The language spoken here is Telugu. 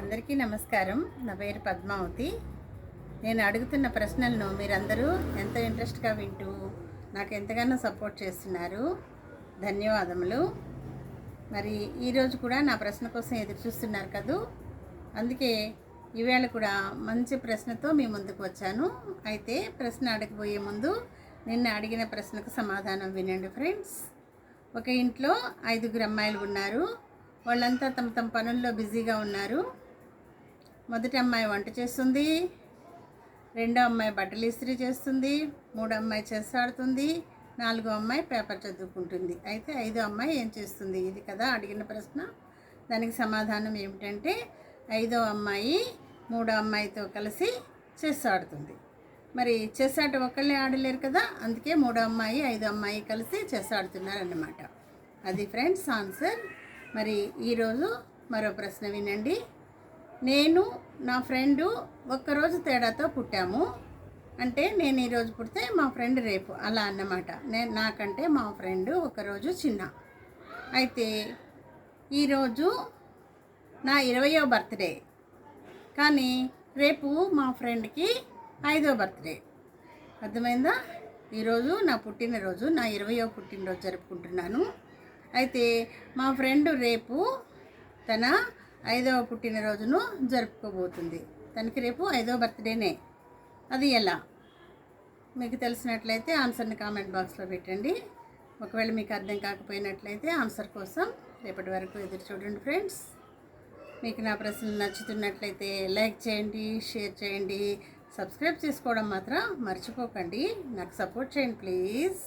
అందరికీ నమస్కారం. నా పేరు పద్మావతి. నేను అడుగుతున్న ప్రశ్నలను మీరందరూ ఎంతో ఇంట్రెస్ట్గా వింటూ నాకు ఎంతగానో సపోర్ట్ చేస్తున్నారు. ధన్యవాదములు. మరి ఈరోజు కూడా నా ప్రశ్న కోసం ఎదురు చూస్తున్నారు కదూ. అందుకే ఈవేళ కూడా మంచి ప్రశ్నతో మీ ముందుకు వచ్చాను. అయితే ప్రశ్న అడగబోయే ముందు నిన్న అడిగిన ప్రశ్నకు సమాధానం వినండి ఫ్రెండ్స్. ఒక ఇంట్లో 5 అమ్మాయిలు ఉన్నారు. వాళ్ళంతా తమ తమ పనుల్లో బిజీగా ఉన్నారు. మొదటి అమ్మాయి వంట చేస్తుంది, రెండో అమ్మాయి బట్టలు ఇస్త్రీ చేస్తుంది, మూడో అమ్మాయి చెస్ ఆడుతుంది, నాలుగో అమ్మాయి పేపర్ చదువుకుంటుంది. అయితే 5వ అమ్మాయి ఏం చేస్తుంది? ఇది కదా అడిగిన ప్రశ్న. దానికి సమాధానం ఏమిటంటే 5వ అమ్మాయి మూడో అమ్మాయితో కలిసి చెస్ ఆడుతుంది. మరి చెస్ ఆట ఒకళ్ళే ఆడలేరు కదా, అందుకే మూడో అమ్మాయి 5వ అమ్మాయి కలిసి చెస్ ఆడుతున్నారన్నమాట. అది ఫ్రెండ్స్ ఆన్సర్. మరి ఈరోజు మరో ప్రశ్న వినండి. నేను నా ఫ్రెండు ఒక్కరోజు తేడాతో పుట్టాము. అంటే నేను ఈరోజు పుడితే మా ఫ్రెండ్ రేపు, అలా అన్నమాట. నాకంటే మా ఫ్రెండు ఒకరోజు చిన్న. అయితే ఈరోజు నా 20వ బర్త్డే, కానీ రేపు మా ఫ్రెండ్కి 5వ బర్త్డే. అర్థమైందా? ఈరోజు నా పుట్టినరోజు, నా 20వ పుట్టినరోజు జరుపుకుంటున్నాను. అయితే మా ఫ్రెండ్ రేపు తన 5వ పుట్టినరోజును జరుపుకోబోతుంది. తనకి రేపు 5వ బర్త్డేనే. అది ఎలా? మీకు తెలిసినట్లయితే ఆన్సర్ని కామెంట్ బాక్స్లో పెట్టండి. ఒకవేళ మీకు అర్థం కాకపోయినట్లయితే ఆన్సర్ కోసం రేపటి వరకు ఎదురు చూడండి ఫ్రెండ్స్. మీకు నా ప్రశ్నలు నచ్చుతున్నట్లయితే లైక్ చేయండి, షేర్ చేయండి, సబ్స్క్రైబ్ చేసుకోవడం మాత్రం మర్చిపోకండి. నాకు సపోర్ట్ చేయండి ప్లీజ్.